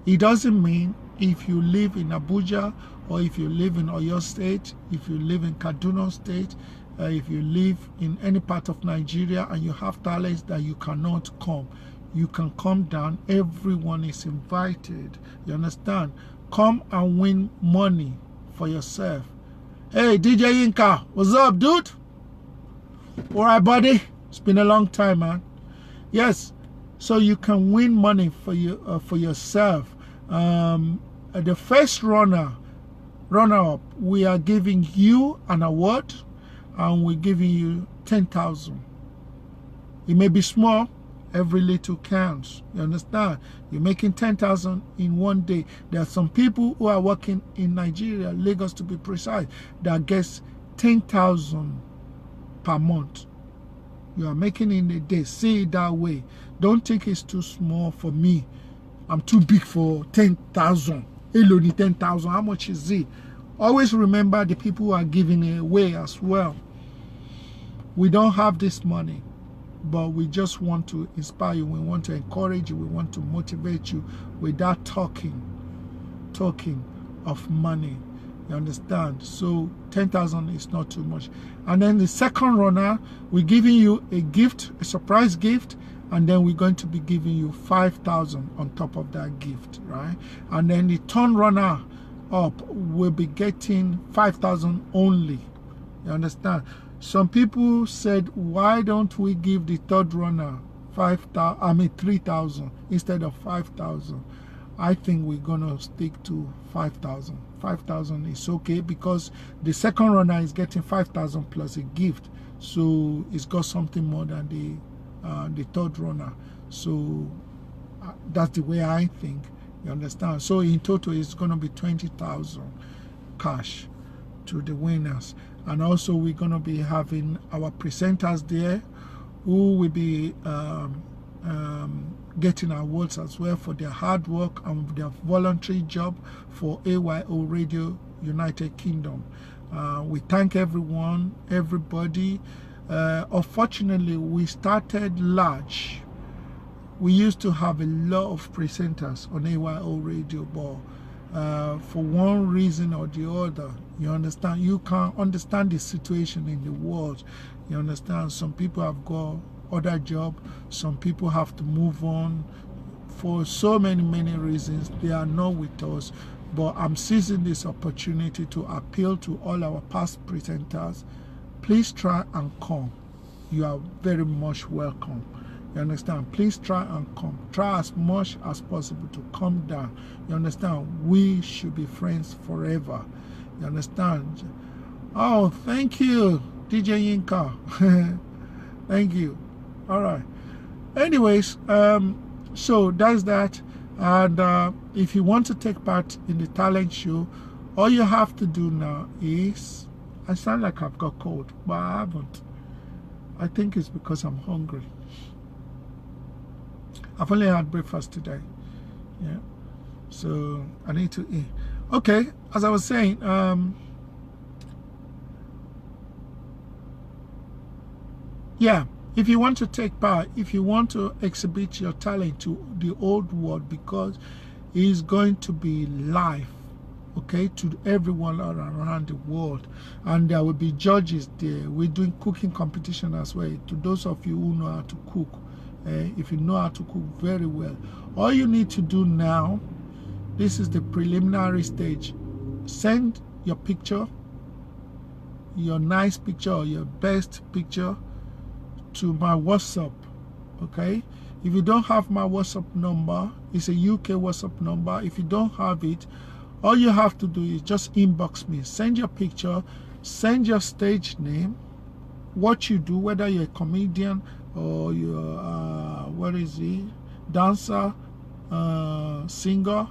it doesn't mean if you live in Abuja, or if you live in Oyo State, if you live in Kaduna State, if you live in any part of Nigeria and you have talents that you cannot come, you can come down. Everyone is invited. You understand? Come and win money for yourself. Hey, DJ Yinka, what's up, dude? All right, buddy. It's been a long time, man. Yes, so you can win money for you for yourself. The first runner-up, we are giving you an award, and we're giving you 10,000. It may be small. Every little counts. You understand? You're making 10,000 in one day. There are some people who are working in Nigeria, Lagos to be precise, that gets 10,000 per month. You are making in a day. See it that way. Don't think it's too small for me. I'm too big for 10,000. Hello, 10,000. How much is it? Always remember the people who are giving it away as well. We don't have this money, but we just want to inspire you. We want to encourage you. We want to motivate you without talking of money. You understand? So 10,000 is not too much. And then the second runner, we're giving you a gift, a surprise gift, and then we're going to be giving you 5,000 on top of that gift, right? And then the third runner up will be getting 5,000 only. You understand? Some people said, why don't we give the third runner 3,000 instead of 5,000? I think we're gonna stick to 5,000. 5,000 is okay because the second runner is getting 5,000 plus a gift, so it's got something more than the third runner. So that's the way I think. You understand? So in total, it's gonna be 20,000 cash to the winners. And also we're going to be having our presenters there who will be getting awards as well for their hard work and their voluntary job for AYO Radio United Kingdom. We thank everybody. Unfortunately, we started large. We used to have a lot of presenters on AYO Radio, but for one reason or the other, you understand, you can't understand the situation in the world. You understand, some people have got other jobs, some people have to move on for so many reasons. They are not with us, but I'm seizing this opportunity to appeal to all our past presenters. Please try and come. You are very much welcome. You understand? Please try and come. Try as much as possible to come down. You understand? We should be friends forever. You understand? Oh, thank you, DJ Yinka. Thank you. All right. Anyways, so that's that. And if you want to take part in the talent show, all you have to do now is, I sound like I've got cold, but I haven't. I think it's because I'm hungry. I've only had breakfast today. Yeah. So I need to eat. Okay, as I was saying, yeah, if you want to take part, if you want to exhibit your talent to the old world, because it's going to be live, okay, to everyone around the world, and there will be judges there. We're doing cooking competition as well. To those of you who know how to cook, if you know how to cook very well, all you need to do now, this is the preliminary stage. Send your picture, your nice picture or your best picture, to my WhatsApp, okay? If you don't have my WhatsApp number, it's a UK WhatsApp number. If you don't have it, all you have to do is just inbox me. Send your picture, send your stage name, what you do, whether you're a comedian or you're, what is it, dancer, singer,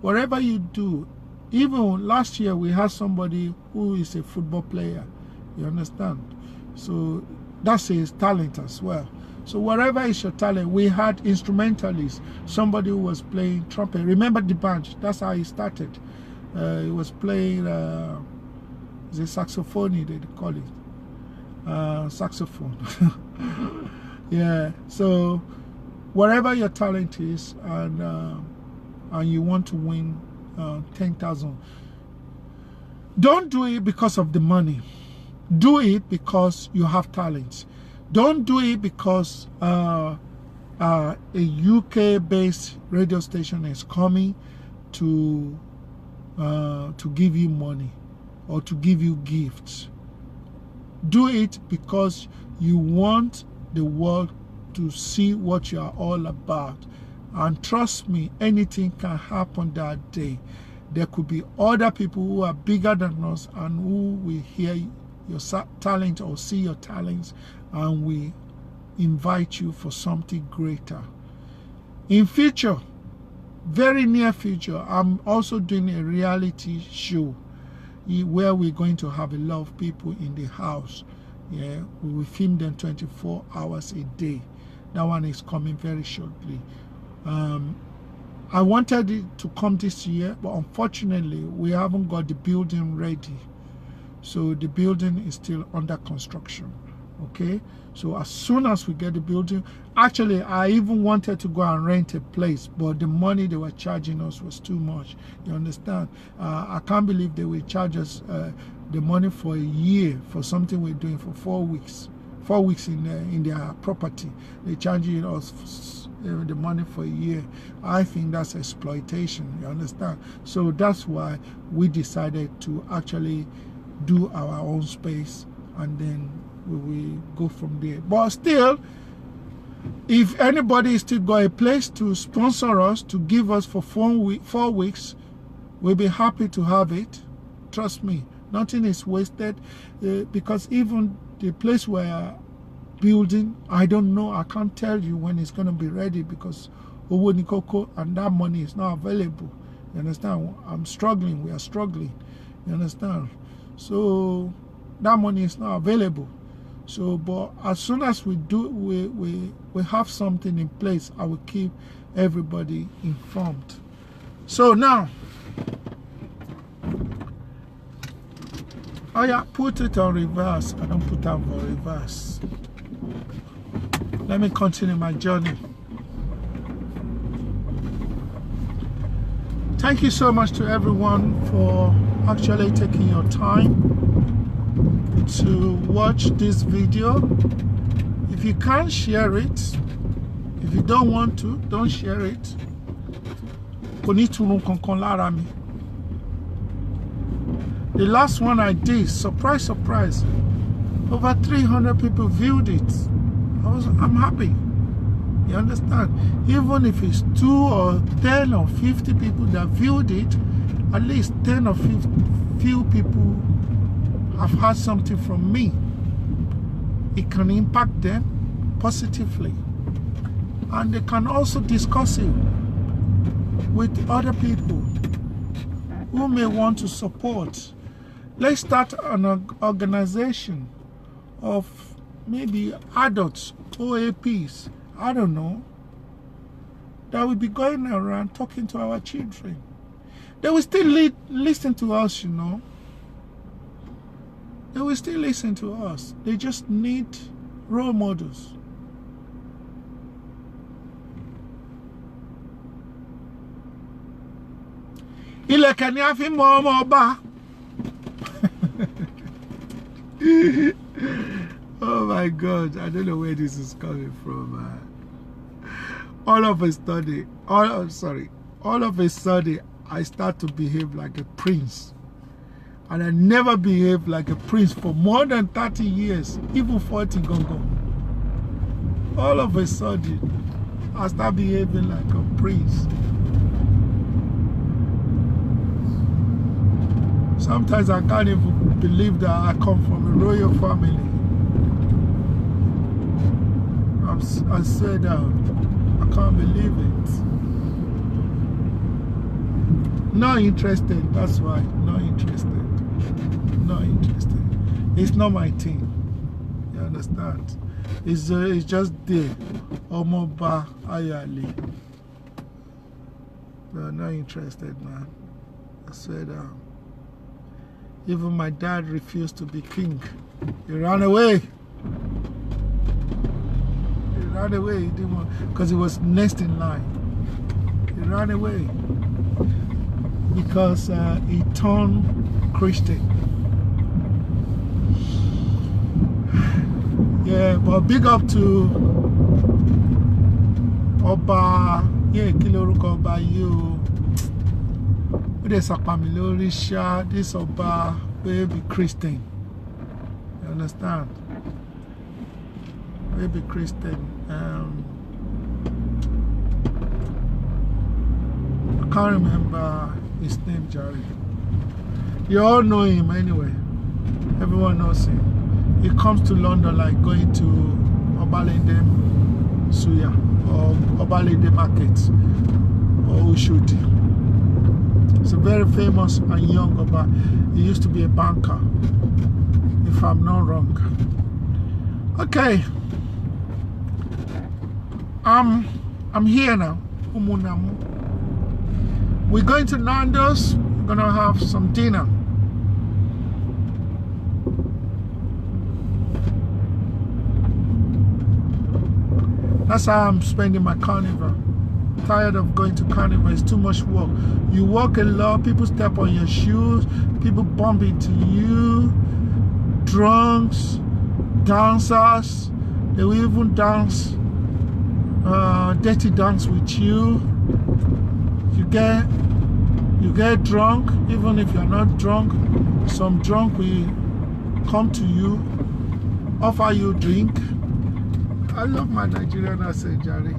whatever you do. Even last year, we had somebody who is a football player, you understand? So that's his talent as well. So whatever is your talent, we had instrumentalists, somebody who was playing trumpet. Remember the band? That's how he started. He was playing the saxophone, they call it. Saxophone. Yeah, so whatever your talent is, and you want to win 10,000, don't do it because of the money. Do it because you have talent. Don't do it because a UK-based radio station is coming to give you money or to give you gifts. Do it because you want the world to see what you are all about. And trust me, anything can happen that day. There could be other people who are bigger than us and who will hear your talent or see your talents, and we invite you for something greater. In future, very near future, I'm also doing a reality show where we're going to have a lot of people in the house. Yeah, we will film them 24 hours a day. That one is coming very shortly. I wanted it to come this year, but unfortunately, we haven't got the building ready. So the building is still under construction, okay? So as soon as we get the building, actually, I even wanted to go and rent a place, but the money they were charging us was too much, you understand? I can't believe they will charge us the money for a year for something we're doing for 4 weeks. 4 weeks in their property. They're charging us the money for a year. I think that's exploitation, you understand? So that's why we decided to actually do our own space, and then we will go from there. But still, if anybody still got a place to sponsor us, to give us for 4 weeks, we'll be happy to have it. Trust me, nothing is wasted, because even the place we're building, I don't know, I can't tell you when it's going to be ready, because Owo ni koko, and that money is not available. You understand? I'm struggling, we are struggling. You understand? So that money is not available. So, but as soon as we do, we have something in place, I will keep everybody informed. So now, oh yeah, put it on reverse. I don't put on for reverse. Let me continue my journey. Thank you so much to everyone for actually taking your time to watch this video. If you can't share it, if you don't want to, don't share it. The last one I did, surprise, surprise, over 300 people viewed it. I'm happy. You understand? Even if it's 2 or 10 or 50 people that viewed it, at least 10 or 50 few people have heard something from me. It can impact them positively, and they can also discuss it with other people who may want to support. Let's start an organization of maybe adults, OAPs, I don't know, that will be going around talking to our children. They will still listen to us, you know. They will still listen to us. They just need Role models. Ilẹ̀kẹ̀ ni a fi mọ ọmọ ọba. Oh my God, I don't know where this is coming from. All of a sudden, all of a sudden, I start to behave like a prince. And I never behaved like a prince for more than 30 years, even 40 gongo. All of a sudden, I start behaving like a prince. Sometimes I can't even believe that I come from a royal family. I said, I can't believe it. Not interested, that's why. Not interested. Not interested. It's not my thing. You understand? It's just there. Omoba Ayali. No, not interested, man. I said, even my dad refused to be king. He ran away. He ran away. He didn't want, because he was next in line. He ran away because he turned Christian. Yeah, but big up to Oba. Yeah, Kiloruko Oba you. This Oba baby Christian. You understand? Baby Christian. I can't remember his name, Jerry. You all know him anyway. Everyone knows him. He comes to London like going to Obalende Suya or Obalende Market or Ushudi. He's a very famous and young Oba. He used to be a banker, if I'm not wrong. Okay. I'm here now. We're going to Nando's. We're gonna have some dinner. That's how I'm spending my carnival. Tired of going to Carnival. It's too much work. You walk a lot, people step on your shoes, people bump into you, drunks, dancers, they will even dance, dirty dance with you. You get drunk, even if you're not drunk. Some drunk will come to you, offer you a drink. I love my Nigerian accent, Jerry.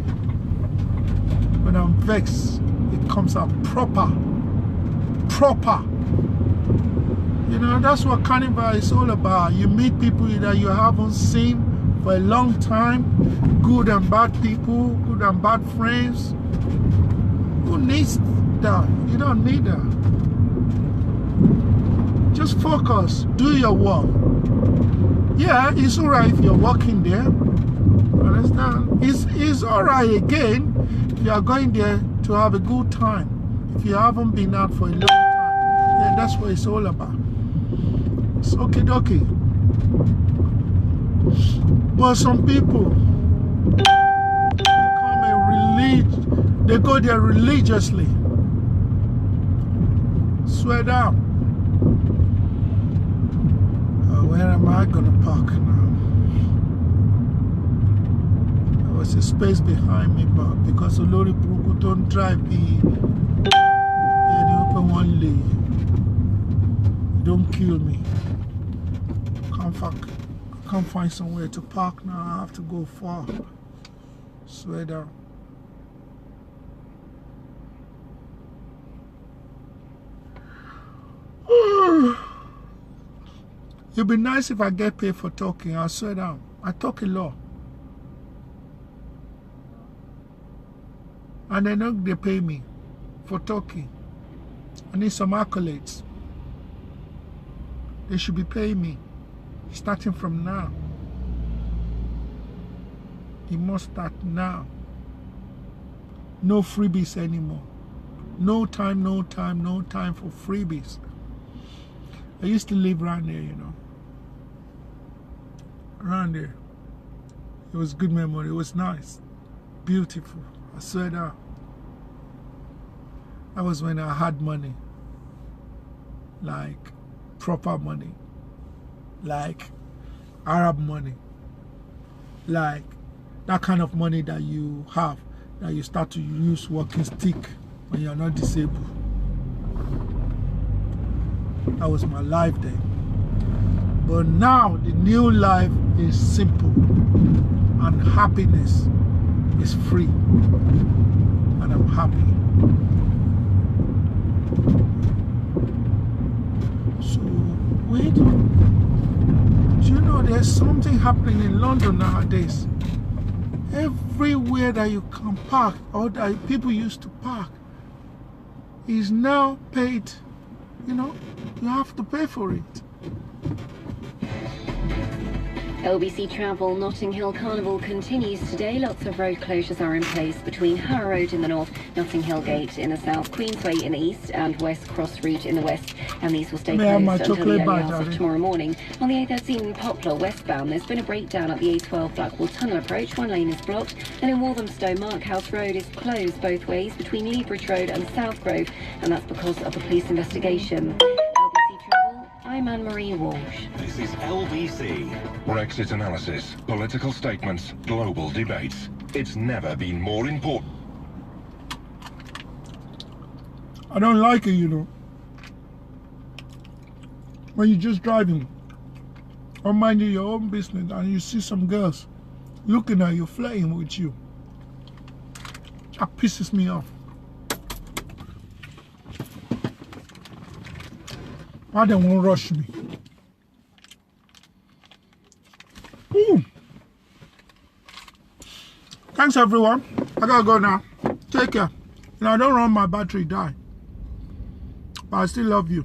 When I'm vexed, it comes out proper. You know, that's what Carnival is all about. You meet people that you haven't seen for a long time, good and bad people, good and bad friends. Who needs that? You don't need that. Just focus, do your work. Yeah, it's alright if you're working there. Understand? It's alright again. You are going there to have a good time. If you haven't been out for a long time, then that's what it's all about. It's okay dokie. But some people they go there religiously. Swear down. Where am I gonna park now? There's a space behind me, but because Olori Buruku don't drive me, they open one lane. Don't kill me. Can't find somewhere to park now. I have to go far. Swear down. It'd be nice if I get paid for talking. I swear down. I talk a lot. And they know they pay me for talking. I need some accolades. They should be paying me starting from now. It must start now. No freebies anymore. No time for freebies. I used to live around there, you know. Around there. It was good memory. It was nice. Beautiful. I swear that. That was when I had money. Like proper money. Like Arab money. Like that kind of money that you have, that you start to use walking stick when you're not disabled. That was my life then. But now the new life is simple, and happiness is free, and I'm happy. So wait, do you know there's something happening in London nowadays? Everywhere that you can park, or that people used to park, is now paid. You know, you have to pay for it. LBC Travel Notting Hill Carnival continues today. Lots of road closures are in place between Harrow Road in the north, Notting Hill Gate in the south, Queensway in the east, and West Cross Route in the west. And these will stay closed until the early hours of tomorrow morning. On the A13 Poplar westbound, there's been a breakdown at the A12 Blackwall Tunnel approach. One lane is blocked. And in Walthamstow, Markhouse Road is closed both ways between Leabridge Road and South Grove, and that's because of a police investigation. LBC Travel, I'm Anne-Marie Walsh. This is LBC. Brexit analysis, political statements, global debates. It's never been more important. I don't like it, you know. When you're just driving or minding your own business and you see some girls looking at you, flirting with you. That pisses me off. Why they won't rush me? Ooh. Thanks everyone. I gotta go now. Take care. You know, I don't want my battery die. But I still love you.